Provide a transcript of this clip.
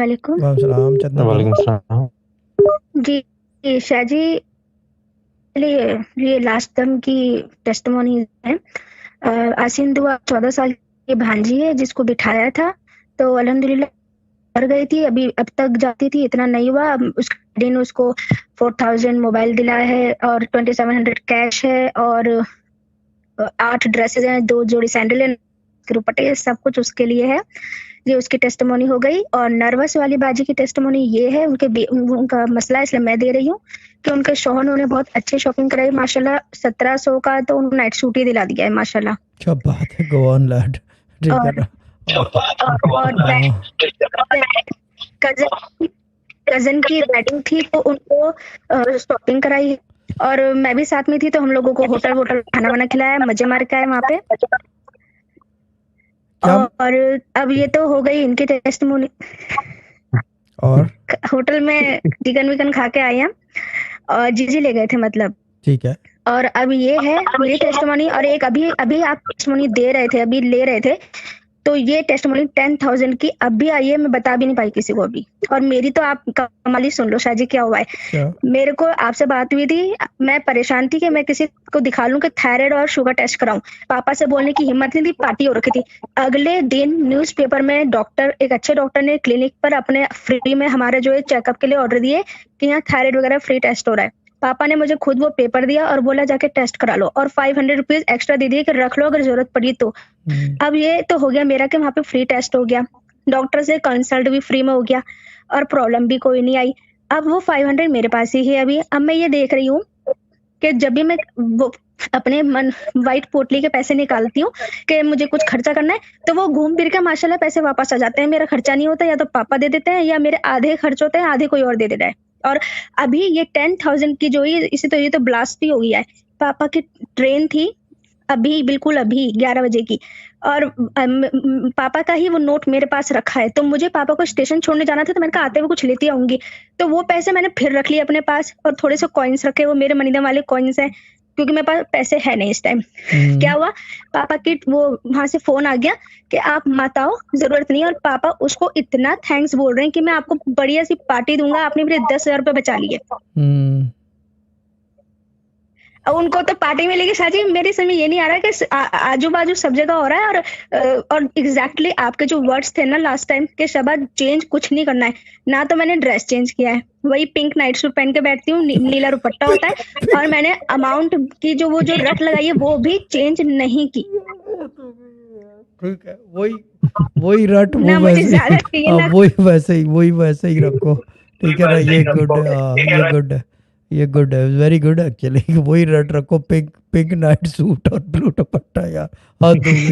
वालेकुम। वालेकुम सलाम चंदा बोलो। वालेकुम सलाम। जी, शाहजी, ये लास्ट टर्म की टेस्टिमोनी है। आसिन दुआ 14 साल की भांजी है जिसको बिठाया था, तो अल्हम्दुलिल्लाह कर गई थी। अभी अब तक जाती थी, इतना नहीं हुआ। उसके दिन उसको 4000 मोबाइल दिलाया है और 2700 कैश है और 8 ड्रेसेस हैं, 2 जोड़ी सैंडल है, दुपट्टे, सब कुछ उसके लिए है। ये उसकी टेस्टिमोनी हो गई। और नर्वस वाली बाजी की टेस्टिमोनी ये है, उनका मसला है, इसलिए मैं दे रही हूँ कि उनके शौहर ने उन्हें बहुत अच्छी शॉपिंग कराई माशाल्लाह। 1700 का तो उन्होंने नाइट सूट ही दिला दिया है माशाल्लाह। क्या बात है, गो ऑन लैड। ठीक है और ना। और हाँ, कजन कजन की वेडिंग थी तो उनको शॉपिंग कराई और मैं भी साथ में थी, तो हम लोगों को होटल वोटल खाना वाना खिलाया, मजे मार के आए वहाँ पे। क्या और अब ये तो हो गई इनकी टेस्टिमोनी। और होटल में चिकन विकन खा के आए हैं और जीजी ले गए थे मतलब। ठीक है। और अब ये है मेरी टेस्टिमोनी। और एक अभी अभी आप टेस्टिमोनी दे रहे थे, अभी ले रहे थे, तो ये टेस्टिमोनी 10,000 की अब भी आई है, मैं बता भी नहीं पाई किसी को अभी। और मेरी तो आप कमाली सुन लो शाहजी, क्या हुआ है। क्या मेरे को आपसे बात हुई थी, मैं परेशान थी कि मैं किसी को दिखा लूं कि थायराइड और शुगर टेस्ट कराऊं। पापा से बोलने की हिम्मत नहीं थी, पार्टी हो रखी थी। अगले दिन न्यूज़पेपर में डॉक्टर, एक अच्छे डॉक्टर ने क्लिनिक पर अपने फ्री में हमारे जो है चेकअप के लिए ऑर्डर दिए कि यहाँ थायराइड वगैरह फ्री टेस्ट हो रहा है। पापा ने मुझे खुद वो पेपर दिया और बोला जाके टेस्ट करा लो, और 500 रुपीज एक्स्ट्रा दे दिए कि रख लो अगर जरूरत पड़ी तो। अब ये तो हो गया मेरा कि वहाँ पे फ्री टेस्ट हो गया, डॉक्टर से कंसल्ट भी फ्री में हो गया और प्रॉब्लम भी कोई नहीं आई। अब वो 500 मेरे पास ही है अभी। अब मैं ये देख रही हूँ कि जब भी मैं वो अपने मन वाइट पोटली के पैसे निकालती हूँ कि मुझे कुछ खर्चा करना है, तो वो घूम फिर के माशाल्लाह पैसे वापस आ जाते हैं। मेरा खर्चा नहीं होता, या तो पापा दे देते हैं या मेरे आधे खर्च होते हैं, आधे कोई और दे देता है। और अभी ये 10,000 की जो इसे तो ये तो ब्लास्ट ही हो गया है। पापा की ट्रेन थी अभी, बिल्कुल अभी 11 बजे की, और पापा का ही वो नोट मेरे पास रखा है। तो मुझे पापा को स्टेशन छोड़ने जाना था, तो मैंने कहा आते हुए कुछ लेती आऊंगी। तो वो पैसे मैंने फिर रख लिए अपने पास, और थोड़े से कॉइन्स रखे, वो मेरे मनीदम वाले कॉइन्स हैं, क्योंकि मेरे पास पैसे है नहीं इस टाइम। क्या हुआ, पापा की वो वहां से फोन आ गया कि आप मत आओ, जरूरत नहीं है। और पापा उसको इतना थैंक्स बोल रहे हैं कि मैं आपको बढ़िया सी पार्टी दूंगा, आपने मेरे 10,000 रुपये बचा लिए। अब उनको तो पार्टी मिलेगी शाहजी, मेरी समझ ये नहीं आ रहा कि आजू बाजू सब जगह हो रहा है। और एग्जैक्टली आपके जो वर्ड्स थे ना लास्ट टाइम के, शबाद चेंज कुछ नहीं करना है ना। तो मैंने ड्रेस चेंज किया है, वही पिंक नाइट सूट पहन के बैठती हूँ, नीला दुपट्टा होता है। और मैंने अमाउंट की जो वो जो रट लगाई है वो भी चेंज नहीं की। ठीक है, वही वही रट वो ना मुझे वैसे ज्यादा चाहिए ना। वही वैसे ही रखो। ठीक है ना, ये गुड है। हाँ, ये गुड है, ये गुड है, वेरी गुड एक्चुअली। वही रट रखो, पिंक पिंक नाइट सूट और ब्लू दुपट्टा यार, हद हो गई।